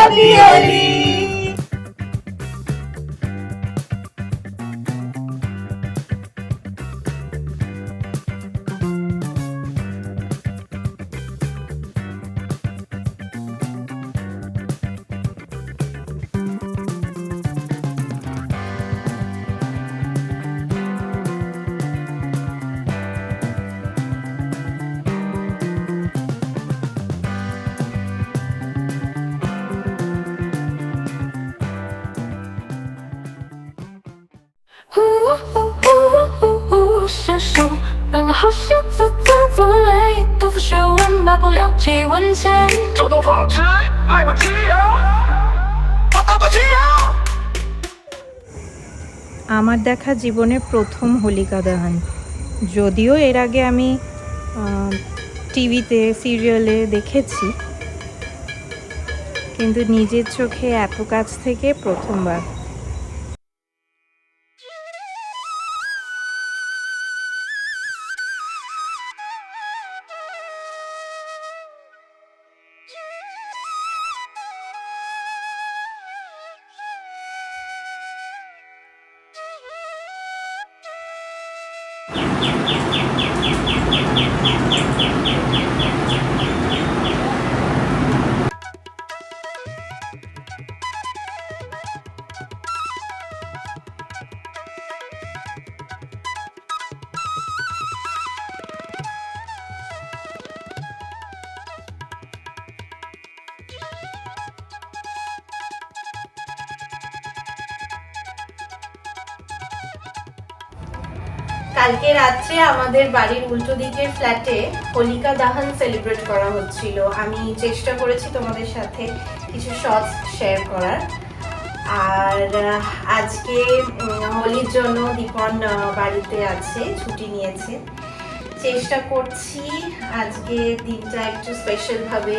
Happy হোলি।伸手让好像自在风雷，都不学问，买不了几文钱。这都放弃，来不及呀，来不及呀。 আমার দেখা জীবনের প্রথম হোলিকা দহন। যদিও এর আগে আমি টিভিতে সিরিয়ালে দেখেছি, কিন্তু নিজের চোখে এত কাছ থেকে প্রথমবার। কালকে রাত্রে আমাদের বাড়ির উল্টো দিকের ফ্ল্যাটে হোলিকা দাহন সেলিব্রেট করা হচ্ছিল। আমি চেষ্টা করেছি তোমাদের সাথে কিছু শর্টস শেয়ার করার। আর আজকে হোলির জন্য দীপন বাড়িতে আছে, ছুটি নিয়েছে। চেষ্টা করছি আজকে দিনটা একটু স্পেশালভাবে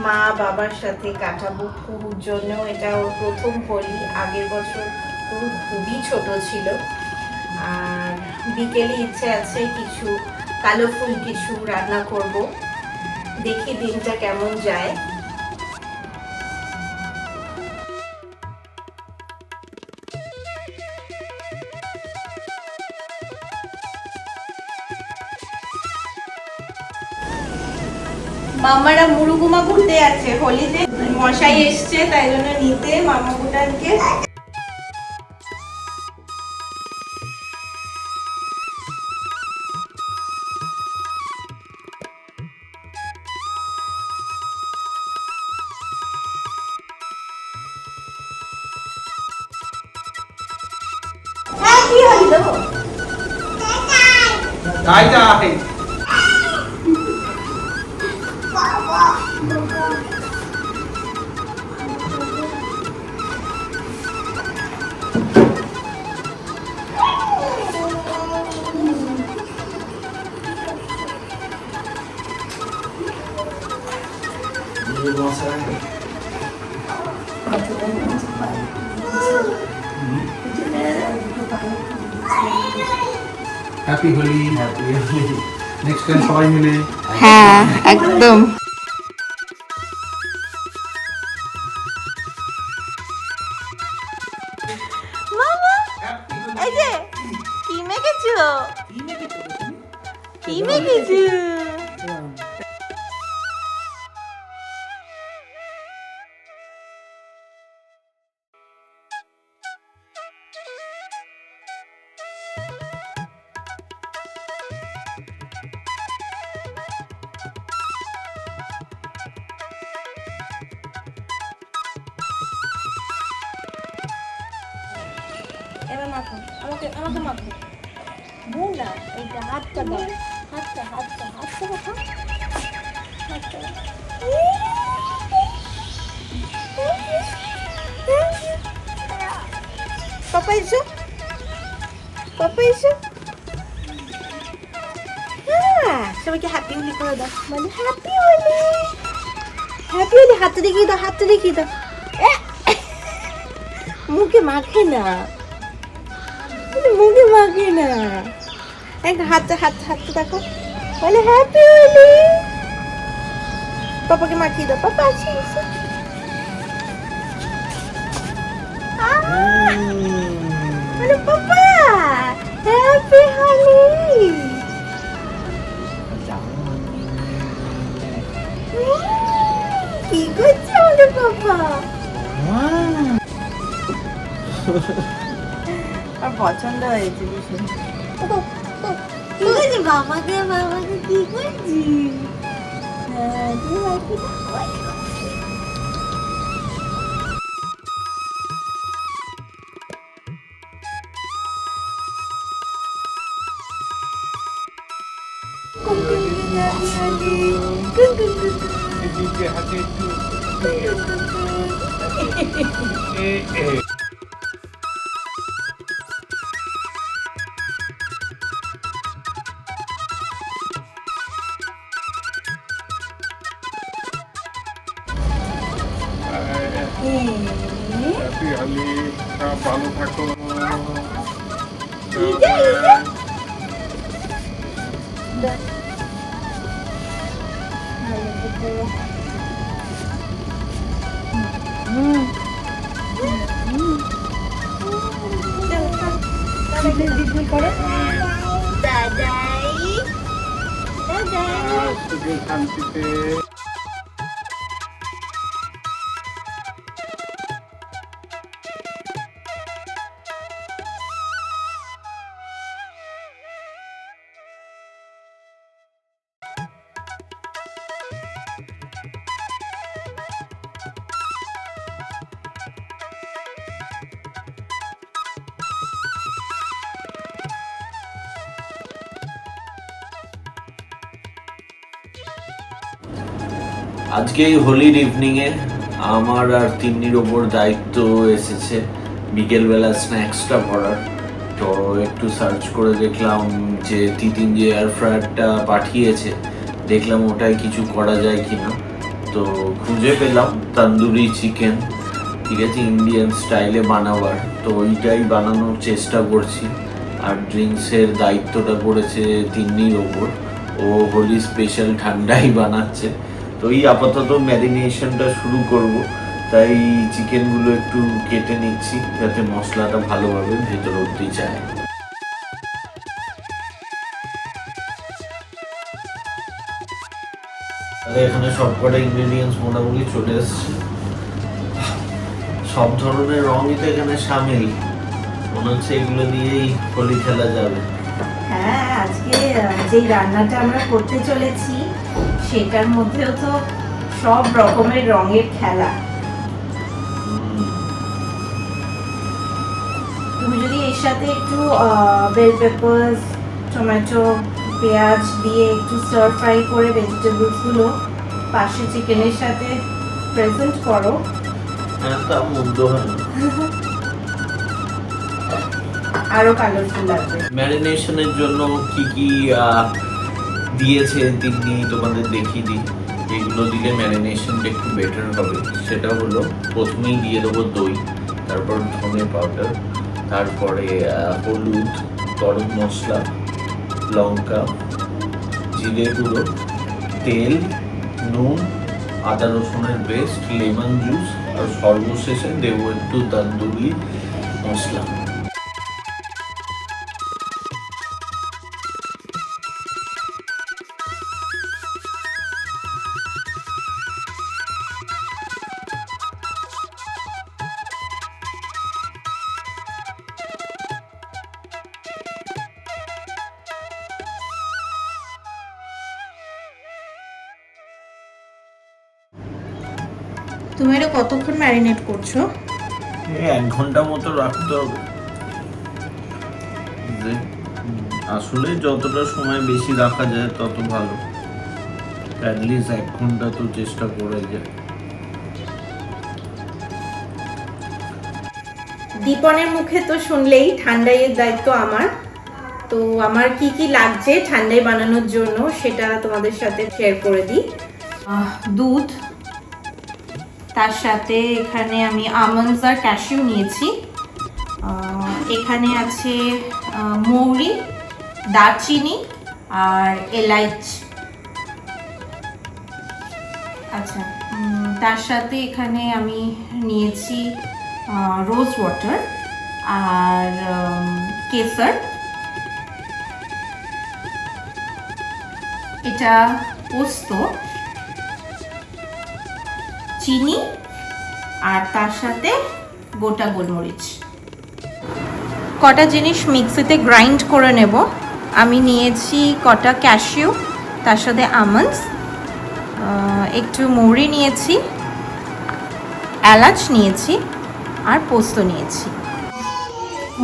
মা বাবার সাথে কাটাবো। কুহুর জন্য এটা ওর প্রথম হোলি। আগের বছর কুহু খুবই ছোট ছিল। আর বিকেলে ইচ্ছে আছে কিছু কালারফুল কিছু রান্না করব, দেখি দিনটা কেমন যায়। মামারা মুরুগুমা ঘুরতে যাচ্ছে হোলিতে, মশাই এসছে তাই জন্য নিতে মামা ভুটানকে। কি হলো? তাই তাই happy Holi, happy Holi. Next time সবাই মিলে। হ্যাঁ, একদম। মামা এই যে কি মেখেছো? কি মেখেছো? এবার মাখো, আমাকে মাখো। বুনা এইটা হাতটা দাও, হাতটা মাখো। হাতটা পাপা এসো, হ্যাঁ সবাইকে হ্যাপি হোলি করে দাও, মানে হ্যাপি হোলি। হাতটা দেখিয়ে দাও। মুখে মাখে না, হাতটা দেখো, বলে হ্যাপি হোলি। পাপাকে মাখিয়ে দাও, পাপা আছে। বলো পাপা হ্যাপি হোলি। কি করছে আমাদের পাপা? আর পছন্দ হয়েছে ভীষণ। কি করছি বাবাকে, বাবাকে কি করছি? হ্যাঁ তুমি বাকি এদিকে হাতে একটু হ্যাপি হোলি, সব ভালো থাকো। সুখে শান্তিতে আজকে এই হোলির ইভিনিংয়ে আমার আর তিন্নির ওপর দায়িত্ব এসেছে বিকেলবেলা স্ন্যাক্সটা ভরার। তো একটু সার্চ করে দেখলাম যে তিতিন যে এয়ার ফ্রায়ারটা পাঠিয়েছে, দেখলাম ওটায় কিছু করা যায় কিনা। তো খুঁজে পেলাম তন্দুরি চিকেন, ঠিক আছে, ইন্ডিয়ান স্টাইলে বানাবার। তো ওইটাই বানানোর চেষ্টা করছি। আর ড্রিঙ্কসের দায়িত্বটা পড়েছে তিন্নির ওপর, ও হোলি স্পেশাল ঠান্ডাই বানাচ্ছে। তো এই আপাতত ম্যারিনেশনটা শুরু করব, তাই চিকেনগুলো একটু কেটে নিচ্ছি যাতে মশলাটা ভালোভাবে ভেতর অবধি যায়। এখানে সবকটা ইনগ্রেডিয়েন্টস মোটামুটি চলে এসছে। সব ধরনের রঙই তো এখানে সামিল, মনে হচ্ছে এগুলো দিয়েই হোলি খেলা যাবে। হ্যাঁ, আজকে যেই রান্নাটা আমরা করতে চলেছি সেটার মধ্যেও তো সব রকমের রঙের খেলা। তুমি যদি এর সাথে একটু বেল পেপারস, টমেটো, পেঁয়াজ দিয়ে একটু স্টার ফ্রাই করে ভেজিটেবলসগুলো পাশে চিকেনের সাথে প্রেজেন্ট করো, হ্যাঁ তা মন্দ হয় না। আরো কালারফুল লাগবে। ম্যারিনেশনের জন্য কি কি দিয়েছে তিনি তোমাদের দেখিয়ে দিই। এগুলো দিলে ম্যারিনেশনটা একটু বেটার হবে। সেটা হলো প্রথমেই দিয়ে দেবো দই, তারপর ধনে পাউডার, তারপরে হলুদ, গরম মশলা, লঙ্কা, জিরে গুঁড়ো, তেল, নুন, আদা রসুনের পেস্ট, লেমন জুস, আর সর্বশেষে দেবো একটু তন্দুরি মশলা। তুমি এটা কতক্ষণ ম্যারিনেট করছো? 1 ঘন্টা মতো রাখতে হবে। আসলে যতটা সময় বেশি রাখা যায় তত ভালো। অ্যাটলিস্ট 1 ঘন্টা তো চেষ্টা করে যায়। দীপনের মুখে তো শুনলেই ঠান্ডাইয়ের দায়িত্ব আমার। তো আমার কি কি লাগছে ঠান্ডাই বানানোর জন্য সেটা তোমাদের সাথে শেয়ার করে দিই। দুধ, তার সাথে এখানে আমি আমন্ডস আর ক্যাশিউ নিয়েছি। এখানে আছে মৌরি, দারচিনি আর এলাচ। আচ্ছা, তার সাথে এখানে আমি নিয়েছি রোজ ওয়াটার আর কেসার, এটা পোস্ত, চিনি আর তার সাথে গোটা গোলমরিচ। কটা জিনিস মিক্সিতে গ্রাইন্ড করে নেব। আমি নিয়েছি কটা ক্যাশিউ, তার সাথে আমন্ডস, একটু মৌরি নিয়েছি, এলাচ নিয়েছি আর পোস্ত নিয়েছি।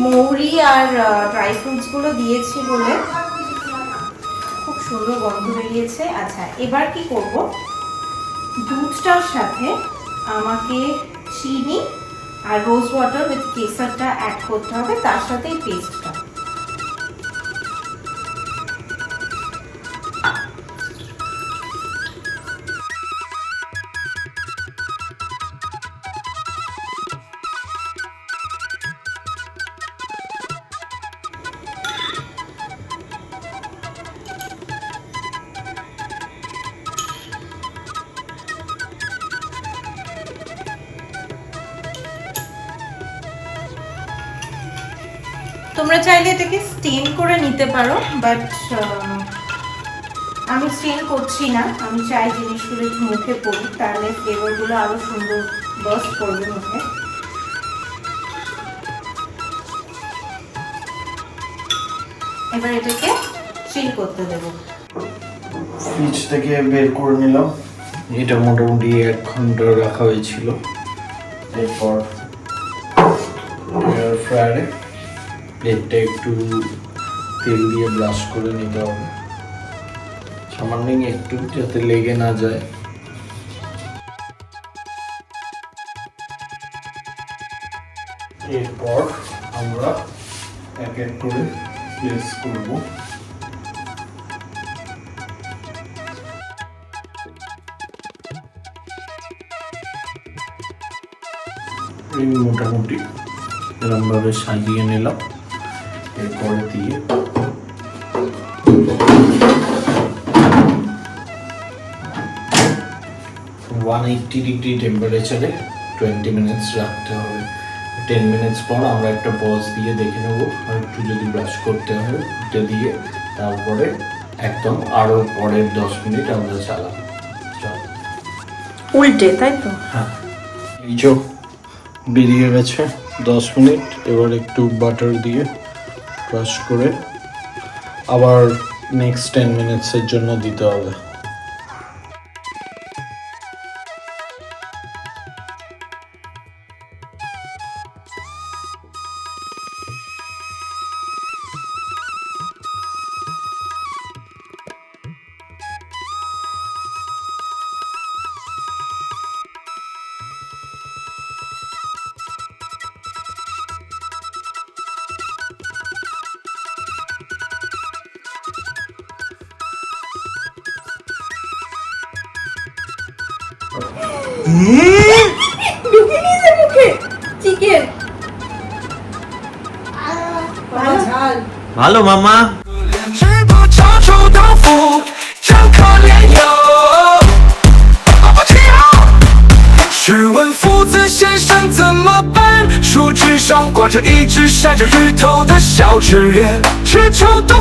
মৌরি আর ড্রাই ফ্রুটসগুলো দিয়েছি বলে খুব সুন্দর গন্ধ বেরিয়েছে। আচ্ছা, এবার কি করব, দুধটার সাথে আমাকে চিনি আর রোজ ওয়াটার উইথ কেসারটা অ্যাড করতে হবে, তার সাথে এই পেস্টটা। তোমরা চাইলে এটাকে স্টেন করে নিতে পারো, বাট আমি স্টেন করছি না। আমি চাই জিনিসগুলো একটু মুখে পড়ুক, তাহলে ফ্লেভারগুলো আরো সুন্দর বার্স্ট করবে মুখে। এবার এটাকে চিল করতে দেবো। ফ্রিজ থেকে বের করে নিলাম, এটা মোটামুটি 1 ঘন্টা রাখা হয়েছিল। এরপর এয়ার ফ্রায়ারে প্লেটটা একটু তেল দিয়ে ব্রাশ করে নিতে হবে, সামান্য একটু, যাতে লেগে না যায়। এরপর আমরা এক এক করে প্লেস করব। এই মোটামুটি এরকমভাবে সাজিয়ে নিলাম। এরপরে দিয়ে 180 ডিগ্রি টেম্পারেচারে 20 মিনিটস রাখতে হবে। 10 মিনিটস পর আমরা একটা পজ দিয়ে দেখে নেবো, আর একটু যদি ব্রাশ করতে হয় এটা দিয়ে, তারপরে একদম আরও পরের 10 মিনিট আমরা চালাবো। উল্টে, তাই তো? হ্যাঁ, এই যে বেরিয়ে গেছে 10 মিনিট। এবার একটু বাটার দিয়ে ব্রাশ করে আবার নেক্সট 10 মিনিটসের জন্য দিতে হবে। চিকেন ভালো মামা।吃不长臭豆腐，真可怜哟。起好，试问夫子先生怎么办？树枝上挂着一只晒着日头的小纸人，吃臭豆腐。